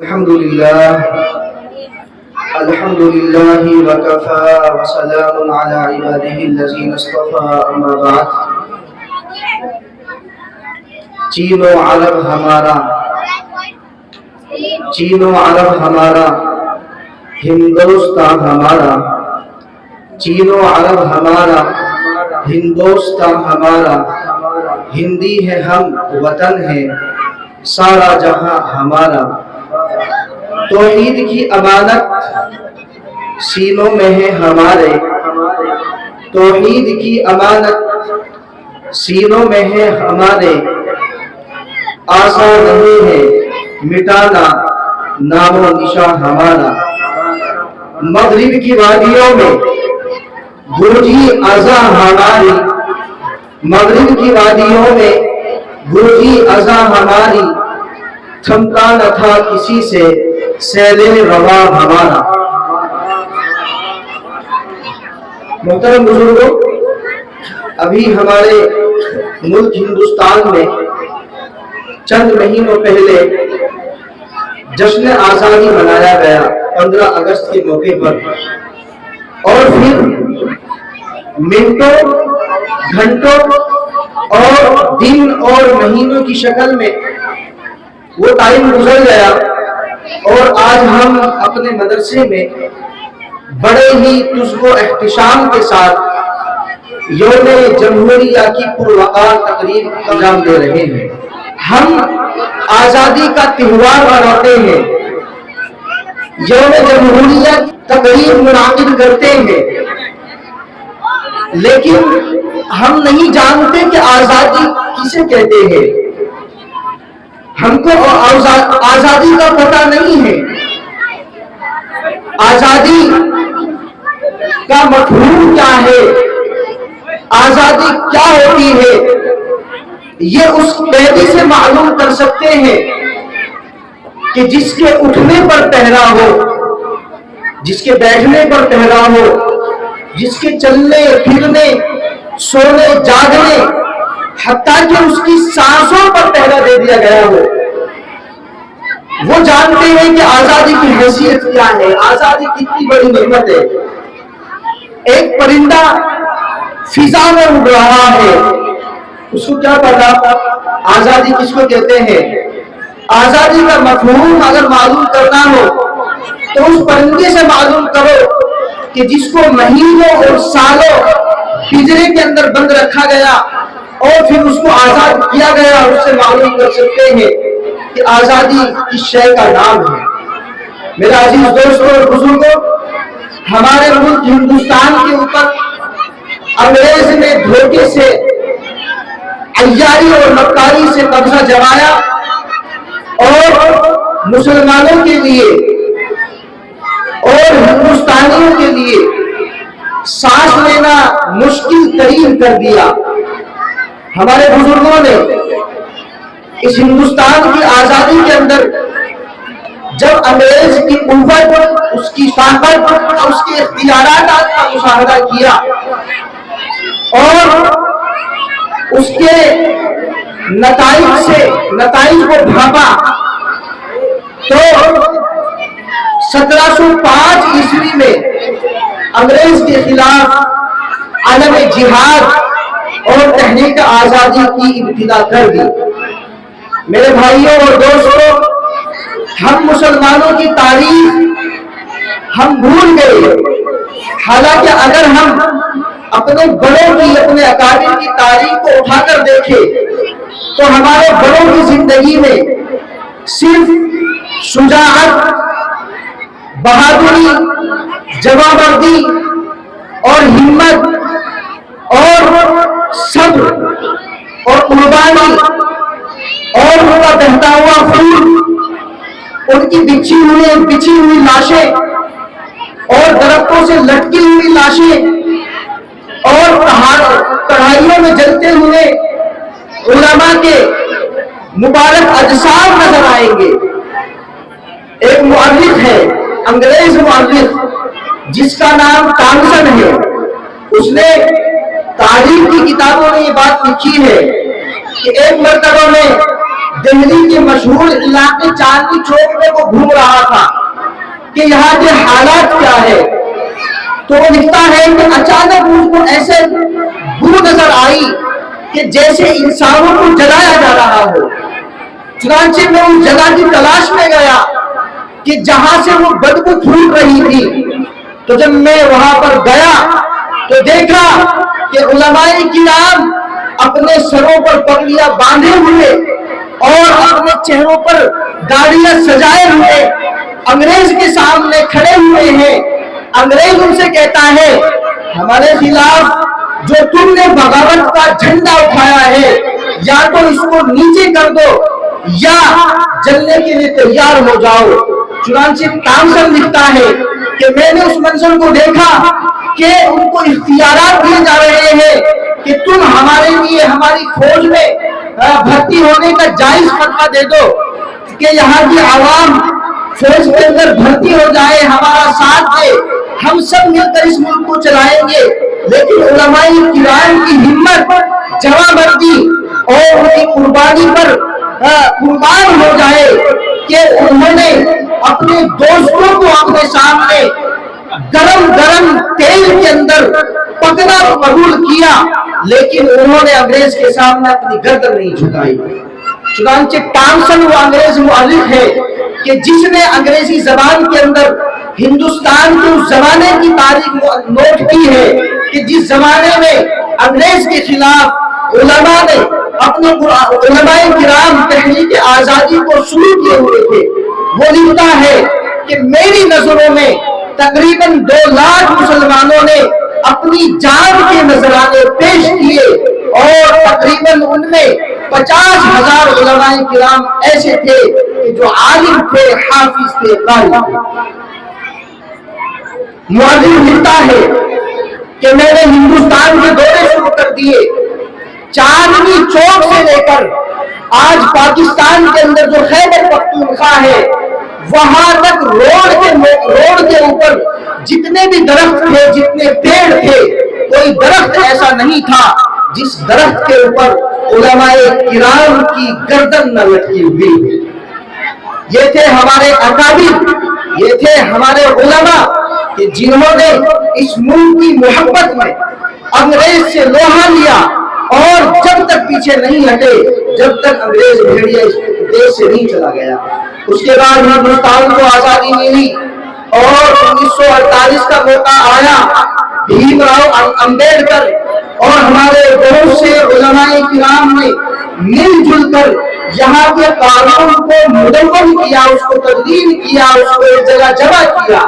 الحمد لله وكفى وسلام على عباده الذين اصطفى اما بعد چین و عرب ہمارا ہندوستان ہمارا چین و عرب ہمارا ہندوستان ہمارا ہندی ہے ہم وطن ہے سارا جہاں ہمارا توحید کی امانت سینوں میں ہے ہمارے توحید کی امانت سینوں میں ہے ہمارے آسان نہیں ہے مٹانا نام و نشان ہمارا مغرب کی وادیوں میں گرجی ازاں ہماری مغرب کی وادیوں میں گرجی ازاں ہماری تھمتا نہ تھا کسی سے سیل روا ہمارا۔ محترم بزرگوں، ابھی ہمارے ملک ہندوستان میں چند مہینوں پہلے جشن آزادی منایا گیا 15 اگست کے موقع پر، اور پھر منٹوں گھنٹوں اور دن اور مہینوں کی شکل میں وہ ٹائم گزر گیا، اور آج ہم اپنے مدرسے میں بڑے ہی تزک و احتشام کے ساتھ یوم جمہوریہ کی پروقار تقریب انجام دے رہے ہیں۔ ہم آزادی کا تہوار مناتے ہیں، یوم جمہوریہ تقریب منعقد کرتے ہیں، لیکن ہم نہیں جانتے کہ آزادی کسے کہتے ہیں۔ ہم کو آزادی کا پتہ نہیں ہے، آزادی کا مفہوم کیا ہے، آزادی کیا ہوتی ہے، یہ اس قیدی سے معلوم کر سکتے ہیں کہ جس کے اٹھنے پر پہرا ہو، جس کے بیٹھنے پر پہرا ہو، جس کے چلنے پھرنے سونے جاگنے حتیٰ کہ اس کی سانسوں پر پہرا دے دیا گیا ہو، وہ جانتے ہیں کہ آزادی کی حیثیت کیا ہے، آزادی کتنی بڑی نعمت ہے۔ ایک پرندہ فضا میں اڑ رہا ہے، اس کو کیا پتا آزادی کس کو کہتے ہیں؟ آزادی کا مفہوم اگر معلوم کرنا ہو تو اس پرندے سے معلوم کرو کہ جس کو مہینوں اور سالوں پنجرے کے اندر بند رکھا گیا اور پھر اس کو آزاد کیا گیا، اس سے معلوم کر سکتے ہیں کہ آزادی کس شے کا نام ہے۔ میرے عزیز دوستوں اور بزرگوں، ہمارے ملک ہندوستان کے اوپر انگریز نے دھوکے سے، عیاری اور مکاری سے قبضہ جمایا، اور مسلمانوں کے لیے اور ہندوستانیوں کے لیے سانس لینا مشکل ترین کر دیا۔ ہمارے بزرگوں نے اس ہندوستان کی آزادی کے اندر جب انگریز کی قوت، اس کی طاقت اور اس کے اختیارات کا مشاہدہ کیا اور اس کے نتائج کو بھاپا، تو 1705 عیسوی میں انگریز کے خلاف عالم جہاد اور تحریک آزادی کی ابتدا کر دی۔ میرے بھائیوں اور دوستوں، ہم مسلمانوں کی تاریخ ہم بھول گئے، حالانکہ اگر ہم اپنے بڑوں کی، اپنے اکابر کی تاریخ کو اٹھا کر دیکھیں تو ہمارے بڑوں کی زندگی میں صرف شجاعت، بہادری، جوابردی اور ہمت اور صبر اور قربانی اور ان کا بہتا ہوا خون، ان کی بچھی ہوئی لاشیں اور درختوں سے لٹکی ہوئی لاشیں اور کڑھائیوں میں جلتے ہوئے علماء کے مبارک اجساد نظر آئیں گے۔ ایک مؤرخ ہے، انگریز مؤرخ، جس کا نام تامسن ہے، اس نے تاریخ کی کتابوں میں یہ بات لکھی ہے کہ ایک مرتبہ میں دہلی کے مشہور علاقے چاندنی چوک میں وہ گھوم رہا تھا کہ یہاں کے حالات کیا ہے، تو وہ لکھتا ہے کہ اچانک اس کو ایسے بو نظر آئی کہ جیسے انسانوں کو جلایا جا رہا ہو۔ چنانچہ میں اس جگہ کی تلاش میں گیا کہ جہاں سے وہ بدبو پھوٹ رہی تھی، تو جب میں وہاں پر گیا تو دیکھا کہ علماء کرام اپنے سروں پر پگڑیاں باندھے ہوئے اور اپنے چہروں پر داڑیاں سجائے ہوئے انگریز کے سامنے کھڑے ہوئے ہیں۔ انگریز ان سے کہتا ہے ہمارے خلاف جو تم نے بغاوت کا جھنڈا اٹھایا ہے یا تو اس کو نیچے کر دو یا جلنے کے لیے تیار ہو جاؤ۔ چنانچہ تامسن لکھتا ہے کہ میں نے اس منظر کو دیکھا کہ ان کو اختیارات دیے جا رہے ہیں کہ تم ہمارے لیے ہماری فوج میں بھرتی ہونے کا جائز فتویٰ دے دو کہ یہاں کی عوام فوج کے اندر بھرتی ہو جائے، ہمارا ساتھ دے، ہم سب مل کر اس ملک کو چلائیں گے۔ لیکن علماء کرام کی ہمت، جوانمردی اور ان کی قربانی پر قربان ہو جائے کہ انہوں نے اپنے دوستوں کو اپنے سامنے گرم گرم تیل کے اندر پکنا قبول کیا، لیکن انہوں نے انگریز کے سامنے اپنی گردن نہیں جھکائی۔ چنانچہ تامسن وہ انگریز مؤرخ ہے کہ جس نے انگریزی زبان کے اندر ہندوستان کے اس زمانے کی تاریخ نوٹ کی ہے کہ جس زمانے میں انگریز کے خلاف علماء نے اپنے علماء کرام تحریک آزادی کو شروع کیے ہوئے تھے۔ وہ لکھتا ہے کہ میری نظروں میں تقریباً 2 لاکھ مسلمانوں نے اپنی جان کے نذرانے پیش کیے اور تقریباً ان میں 50,000 علماء کرام ایسے تھے کہ جو عالم تھے، حافظ تھے، قاری تھے۔ مؤرخ لکھتا ہے کہ میں نے ہندوستان کے دورے شروع کر دیے، چاندنی چوک سے لے کر آج پاکستان کے اندر جو خیبر پختونخوا ہے وہاں تک روڈ کے اوپر جتنے بھی درخت تھے، جتنے پیڑ تھے، کوئی درخت ایسا نہیں تھا جس درخت کے اوپر علماء کرام کی گردن نہ لٹکی ہوئی۔ یہ تھے ہمارے اکابر، یہ تھے ہمارے علماء کہ جنہوں نے اس ملک کی محبت میں انگریز سے لوہا لیا اور جب تک پیچھے نہیں ہٹے جب تک انگریز بھیڑیا اس دیش سے نہیں چلا گیا۔ اس کے بعد ہندوستان کو آزادی ملی اور 1948 کا موقع آیا۔ بھیم راؤ امبیڈکر اور ہمارے بہت سے علماء کرام نے مل جل کر یہاں کے قانون کو مدون کیا، اس کو تدوین کیا، اس کو ایک جگہ جمع کیا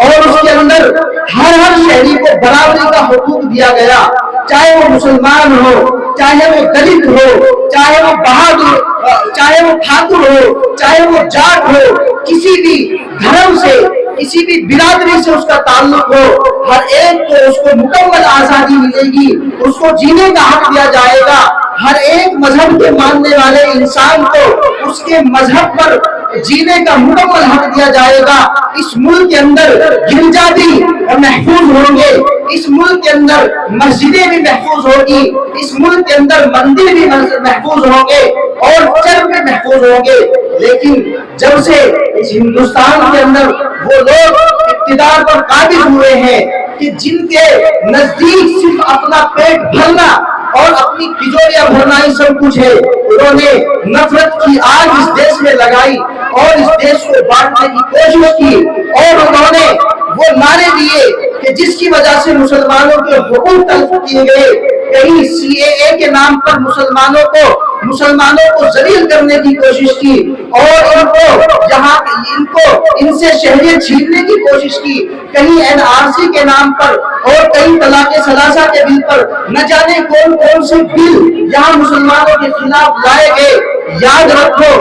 اور اس کے اندر ہر شہری کو برابری کا حقوق دیا گیا، چاہے وہ مسلمان ہو، چاہے وہ دلت ہو، چاہے وہ بہادر، چاہے وہ ٹھاکر ہو، چاہے وہ جاٹ ہو، کسی بھی دھرم سے، کسی بھی برادری سے اس کا تعلق ہو، ہر ایک کو اس کو مکمل آزادی ملے گی، اس کو جینے کا حق دیا جائے گا۔ ہر ایک مذہب کے ماننے والے انسان کو اس کے مذہب پر جینے کا مکمل حق دیا جائے گا۔ اس ملک کے اندر گرجا بھی محفوظ ہوں گے، اس ملک کے اندر مسجدیں بھی محفوظ ہوگی، اس ملک کے اندر مندر بھی محفوظ ہوں گے اور چرچ بھی محفوظ ہوں گے۔ لیکن جب سے اس ہندوستان کے اندر وہ لوگ اقتدار پر قابض ہوئے ہیں کہ جن کے نزدیک صرف اپنا پیٹ بھرنا اور اپنی تجوریاں بھرنا ہی سب کچھ ہے، انہوں نے نفرت کی آگ اس دیش میں لگائی اور اس دیش کو بانٹنے کی کوشش کی اور انہوں نے وہ نعرے دیے کہ جس کی وجہ سے مسلمانوں کے حقوق تلف کیے گئے۔ کہیں CAA کے نام پر مسلمانوں کو ذلیل کرنے کی کوشش کی اور ان سے شہریت چھیننے کی کوشش کی، کہیں NRC کے نام پر اور کہیں طلاق ثلاثہ کے بل پر نہ جانے کون سے بل یہاں مسلمانوں کے خلاف لائے گئے۔ یاد رکھو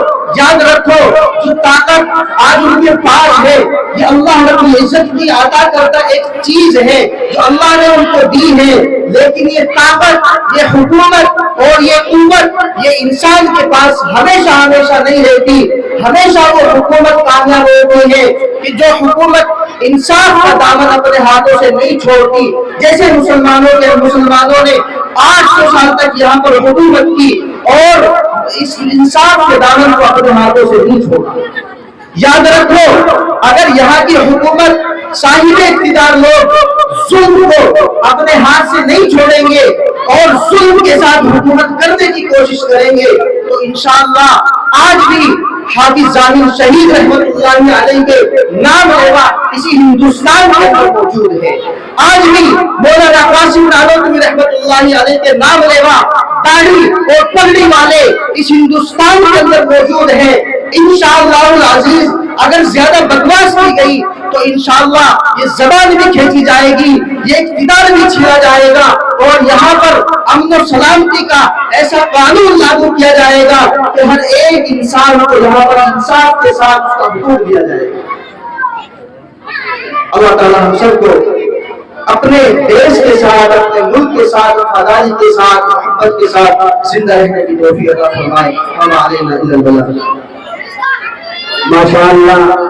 جو طاقت آج ان کے پاس ہے یہ اللہ رب العزت کی عطا کرتا ایک چیز ہے جو اللہ نے ان کو دی ہے، لیکن یہ طاقت، یہ حکومت اور یہ قوت یہ انسان کے پاس ہمیشہ نہیں رہتی۔ ہمیشہ وہ حکومت کامیاب ہوتی ہے کہ جو حکومت انصاف کا دامن اپنے ہاتھوں سے نہیں چھوڑتی۔ جیسے مسلمانوں نے 800 سال تک یہاں پر حکومت کی اور اس انصاف کے دامن کو اپنے ہاتھوں سے نہیں چھوڑا۔ یاد رکھو، اگر یہاں کی حکومت صاحب اقتدار لوگ ظلم کو اپنے ہاتھ سے نہیں چھوڑیں گے اور ظلم کے ساتھ حکومت کرنے کی کوشش کریں گے تو انشاءاللہ آج بھی حافظ ظاہر شہید رحمت اللہ علیہ کے نام لیوا اسی ہندوستان کے اندر موجود ہے۔ آج بھی مولانا قاسم نانوتوی رحمت اللہ علیہ کے نام لیوا داڑھی اور پگڑی والے اس ہندوستان کے اندر موجود ہیں۔ انشاءاللہ العزیز اگر زیادہ بکواس کی گئی تو انشاءاللہ یہ زبان بھی کھینچی جائے گی، یہ اقتدار بھی چھینا جائے گا، اور یہاں پر امن و سلامتی کا ایسا قانون لاگو کیا جائے گا کہ ہر ایک انسان کو یہاں پر انصاف کے ساتھ اس کا حقوق دیا جائے گا۔ اللہ تعالیٰ ہم سب کو اپنے دیش کے ساتھ، اپنے ملک کے ساتھ، وفاداری کے ساتھ، محبت کے ساتھ زندہ رہنے کی توفیق عطا فرمائے۔ وما علینا الا البلاغ۔ ماشاءاللہ۔